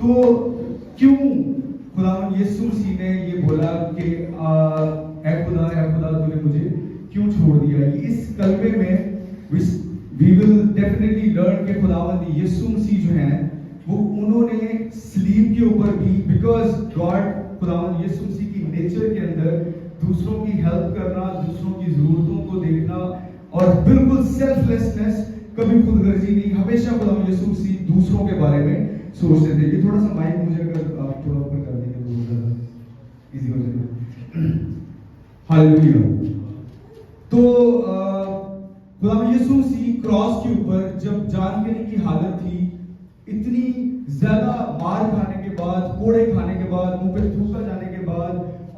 تو کیوں خداوند یسوع مسیح نے یہ بولا کہ اے خدا تو نے مجھے کیوں چھوڑ دیا؟ اس کلمے میں we will definitely learn کہ خداوند یسوع مسیح جو ہیں وہ انہوں نے سلیب کے اوپر بھی because God خداوند یسوع مسیح کی نیچر کے اندر دوسروں کی ہیلپ کرنا، دوسروں کی ضرورتوں کو دیکھنا اور بالکل سیلف لیسنس، کبھی خود غرضی نہیں، ہمیشہ خداوند یسوع مسیح دوسروں کے بارے میں سوچتے تھے. یہ تھوڑا سا مائک مجھے اگر آپ تھوڑا اوپر کر دیں گے تو زیادہ ایزی ہو جائے گا. ہاللیلویا. تو خداوند یسوع مسیح کراس کے اوپر جب جان دینے کی حالت تھی، اتنی زیادہ مار کھانے کے بعد، کوڑے کھانے کے بعد، منہ پہ تھوکا جانے کے بعد،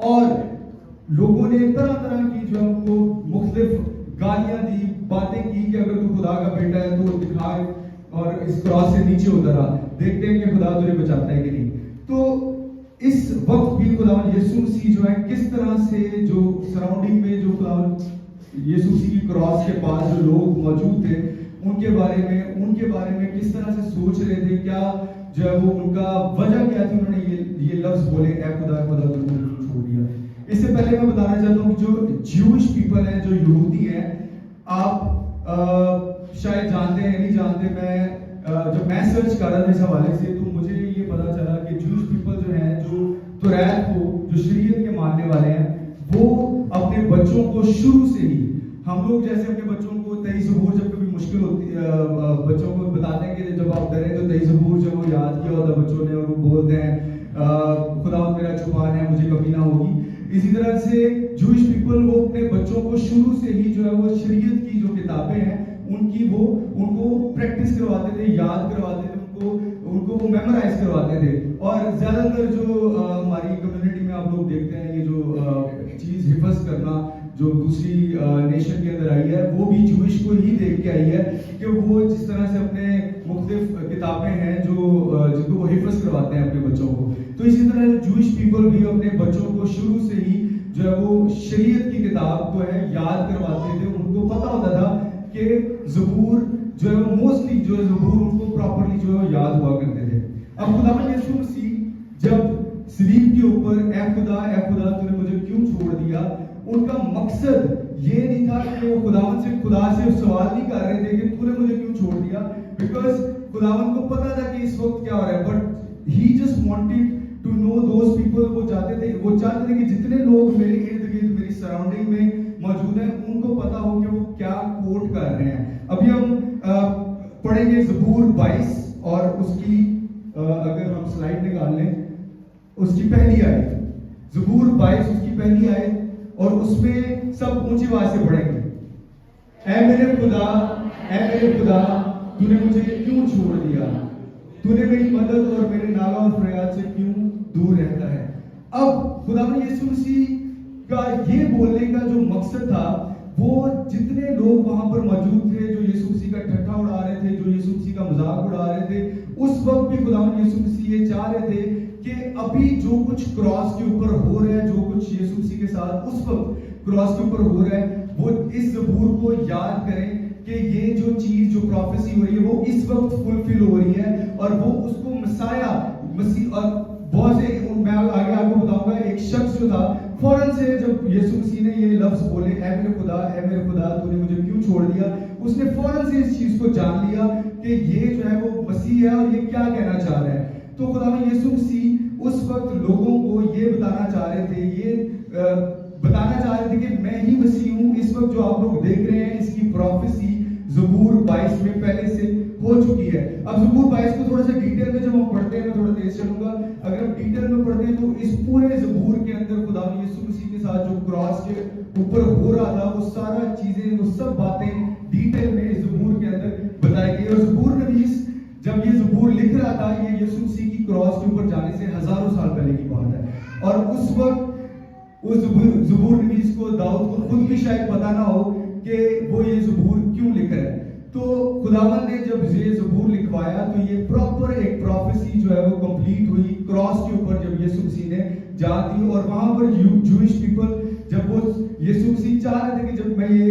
اور لوگوں نے طرح طرح کی جو ہم کو مختلف گالیاں دی، باتیں کی کہ اگر تو خدا کا بیٹا ہے تو دکھائے اور اس کراس سے نیچے اتر آ، دیکھتے ہیں کہ خدا تجھے بچاتا ہے کہ نہیں. تو اس وقت بھی خداوند یسوع مسیح جو ہے کس طرح سے جو سراؤنڈنگ میں جو خداوند یسوع مسیح کی کراس کے پاس جو لوگ موجود تھے ان کے بارے میں کس طرح سے سوچ رہے تھے، کیا جو ہے وہ ان کا وجہ کیا تھی انہوں نے یہ لفظ بولے اے خدا تو نے مجھے چھوڑ دیا. اس سے پہلے میں بتانا چاہتا ہوں کہ جو جیوش پیپل ہیں، جو یہودی ہیں، آپ شاید جانتے ہیں نہیں جانتے، میں جب میں سرچ کر رہا تھا اس حوالے سے تو مجھے یہ پتا چلا کہ جوش پیپل جو ہیں، جو توریت کو، جو شریعت کے ماننے والے ہیں، وہ اپنے بچوں کو شروع سے ہی، ہم لوگ جیسے اپنے بچوں کو 23 زبور جب کبھی مشکل ہوتی ہے بچوں کو بتاتے ہیں کہ جب آپ ڈریں تو 23 زبور جو وہ یاد کیا ہوتا بچوں نے اور وہ بولتے ہیں خدا میرا چھپان ہے مجھے کبھی نہ ہوگی. اسی طرح سے جوش پیپل وہ اپنے بچوں کو شروع سے ہی جو ہے وہ شریعت کی جو کتابیں ہیں ان کو پریکٹس کرواتے تھے، یاد کرواتے تھے، ان کو وہ میمورائز کرواتے تھے. اور زیادہ تر جو ہماری کمیونٹی میں آپ لوگ دیکھتے ہیں یہ جو چیز حفظ کرنا جو دوسری نیشن کے اندر آئی ہے وہ بھی جوش کو ہی دیکھ کے آئی ہے کہ وہ جس طرح سے اپنے مختلف کتابیں ہیں جن کو وہ حفظ کرواتے ہیں اپنے بچوں کو. تو اسی طرح جوش پیپل بھی اپنے بچوں کو شروع سے ہی جو ہے وہ شریعت کی کتاب کو ہے یاد کرواتے تھے. ان کو پتا ہوتا تھا کہ زبور جو ہے وہ موسٹلی جو زبور ان کو پراپرلی جو ہے یاد ہوا کرتے تھے. اب خداوند یسوع مسیح جب صلیب کے اوپر اے خدا تو نے مجھے کیوں چھوڑ دیا، ان کا مقصد یہ نہیں تھا کہ وہ خدا سے سوال نہیں کر رہے تھے کہ تو نے مجھے کیوں چھوڑ دیا، بیکاز خداوند کو پتا تھا کہ اس وقت کیا ہو رہا ہے. But he just wanted to know those people. وہ چاہتے تھے کہ جتنے لوگ میرے ارد گرد میری سراؤنڈنگ میں موجود ہیں ان کو پتا ہو کہ وہ کیا کوٹ کر رہے ہیں. ابھی ہم پڑھیں گے زبور 22 اور اس کی اگر ہم سلائڈ نکال لیں اس کی پہلی آیت، زبور 22 اس کی پہلی آیت، اور اس میں سب اونچی آواز سے پڑھیں گے. اے میرے خدا تو نے مجھے کیوں چھوڑ دیا، تو نے میری مدد اور میرے نالہ اور فریاد سے کیوں دور رہتا ہے. اب خداوند یسوع مسیح کا یہ بولنے کا جو مقصد تھا، وہ جتنے لوگ وہاں پر موجود تھے جو یسوع مسیح کا ٹھٹھا اڑا رہے تھے، جو یسوع مسیح کا مذاق اڑا رہے تھے، اس وقت بھی خداوند یسوع مسیح یہ چاہ رہے تھے کہ ابھی جو کچھ کراس کے اوپر ہو رہا ہے، جو کچھ یسوع مسیح کے ساتھ اس وقت کراس کے اوپر ہو رہا ہے، وہ اس زبور کو یاد کریں کہ یہ جو چیز جو پروفیسی ہو رہی ہے وہ اس وقت فلفل ہو رہی ہے، اور وہ اس کو مسیح اور بہت سے میں آگے آپ کو بتاؤں گا. ایک شخص جو تھا فوراً سے جب یسوع مسیح نے یہ لفظ بولے اے میرے خدا تو نے مجھے کیوں چھوڑ دیا، اس نے فوراً سے اس چیز کو جان لیا کہ یہ جو ہے وہ مسیح ہے اور یہ کیا کہنا چاہ رہا ہے. تو خداوند یسوع مسیح اس وقت لوگوں کو یہ بتانا چاہ رہے تھے کہ میں ہی مسیح ہوں. اس وقت جو آپ لوگ دیکھ رہے ہیں اس کی پروفیسی زبور 22 میں پہلے سے ہو چکی ہے. اب زبور 22 کو تھوڑا سا ڈیٹیل میں جب ہم پڑھتے ہیں، میں تھوڑا تیز چلوں گا، اگر ہم ڈیٹیل میں پڑھتے ہیں تو اس پورے زبور کے اندر خداوند یسوع مسیح کے ساتھ جو کراس کے اوپر ہو رہا تھا وہ سارا چیزیں، وہ سب باتیں ڈیٹیل میں اس زبور کے اندر بتائی گئی. اور زبور نویس جب یہ زبور لکھ رہا تھا، یہ یسوع مسیح کی کراس کے اوپر جانے سے ہزاروں سال پہلے کی بات ہے، اور اس وقت اس زبور نویس کو، داؤد کو خود بھی شاید پتا نہ ہو کہ وہ یہ زبور کیوں لکھ رہا ہے. تو خداوند نے جب یہ زبور لکھوایا تو یہ پراپر ایک پروفیسی جو ہے وہ کمپلیٹ ہوئی کراس کے اوپر جب یسوع مسیح نے جان دی. اور وہاں پر جوئش پیپل جب وہ یسوع مسیح چاہ رہے تھے کہ جب میں یہ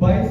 22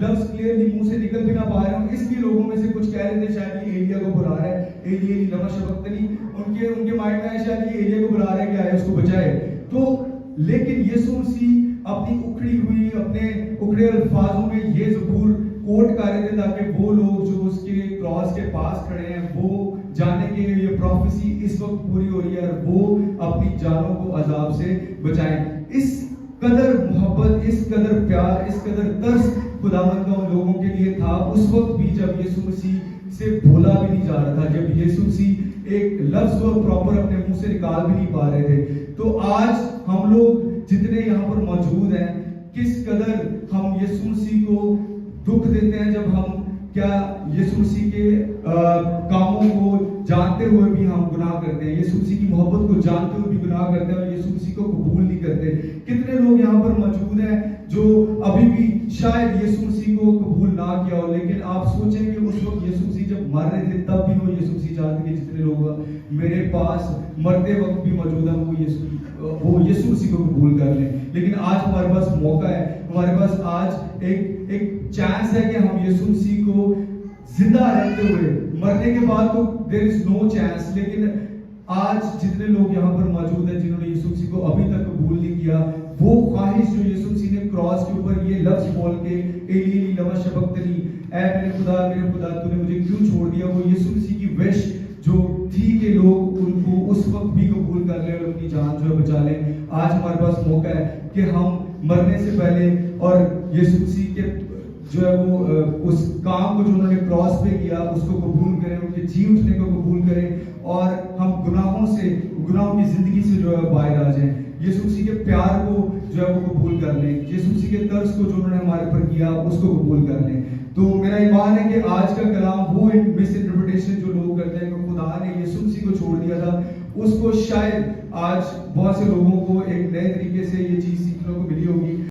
لفظ کلیئرلی منہ سے نکل بھی نہ پا رہے ہوں، اس لیے لوگوں میں سے کچھ کہہ رہے تھے شاید یہ ایلیا کو بلا رہا ہے، ایلی لما شبقتنی، ان کے مائنڈ میں شاید یہ ایلیا کو بلا رہا ہے کہ آئے اس کو بچائے. تو لیکن یسوع مسیح اپنی اکھڑی ہوئی اپنے اکھڑے الفاظوں میں یہ زبور کوٹ کر رہے تھے تاکہ وہ لوگ جو اس کے کراس کے پاس کھڑے ہیں وہ جانے کہ یہ پروفیسی اس وقت پوری ہو رہی ہے اور وہ اپنی جانوں کو عذاب سے بچائیں. اس قدر محبت، اس قدر پیار، اس قدر ترس خداوند کا ان لوگوں کے لیے تھا اس وقت بھی جب یسوع مسیح سے بولا بھی نہیں جا رہا تھا، جب یسوع مسیح ایک لفظ کو پراپر اپنے منہ سے نکال بھی نہیں پا رہے تھے. تو آج ہم لوگ جتنے یہاں پر موجود ہیں کس قدر ہم یسوع مسیح کو دکھ دیتے ہیں جب ہم کیا یسوع مسیح کے کاموں کو جانتے ہوئے بھی ہم گناہ کرتے ہیں، یسوع مسیح کی محبت کو جانتے ہوئے بھی گناہ کرتے ہیں اور یسوع مسیح کو قبول نہیں کرتے. کتنے لوگ یہاں پر موجود ہیں جو ابھی بھی شاید یسوع مسیح کو قبول نہ کیا ہو، لیکن آپ سوچیں کہ اس وقت یسوع مسیح جب مر رہے تھے تب بھی وہ یسوع مسیح چاہتے کہ جتنے لوگ میرے پاس مرتے وقت بھی موجود ہیں وہ یسوع مسیح کو قبول کر لیں. لیکن آج ہمارے پاس موقع ہے، ہمارے پاس آج ایک چانس ہے کہ ہم یسوع مسیح کو زندہ رہتے ہوئے، مرنے کے بعد تو دیر از نو چانس، لیکن آج جتنے لوگ یہاں پر موجود ہیں جنہوں نے یسوع مسیح کو ابھی تک قبول نہیں کیا، وہ خواہش جو یسوع مسیح نے کراس کے اوپر یہ لفظ بول کے ایلی لما شبقتنی، اے میرے خدا تو نے مجھے کیوں چھوڑ دیا، وہ یسوع مسیح کی وش جو تھی کہ لوگ ان کو اس وقت بھی قبول کر لیں اور اپنی جان جو ہے بچا لیں. آج ہمارے پاس موقع ہے کہ ہم مرنے سے پہلے اور یسوع مسیح کے جو ہے وہ اس کام کو جو انہوں نے کراس پہ کیا اس کو قبول کریں، ان کے جی اٹھنے کو قبول کریں اور ہم گناہوں کی زندگی سے جو ہے باہر آ جائیں. یسوع مسیح کے پیار کو جو ہے وہ قبول کر لیں، یسوع مسیح کے طرز کو جو انہوں نے ہمارے پر کیا اس کو قبول کر لیں. تو میرا ایمان ہے کہ آج کا کلام وہ ایک مس انٹرپریٹیشن جو لوگ کرتے ہیں کہ خدا نے یسوع مسیح کو چھوڑ دیا تھا، اس کو شاید آج بہت سے لوگوں کو ایک نئے طریقے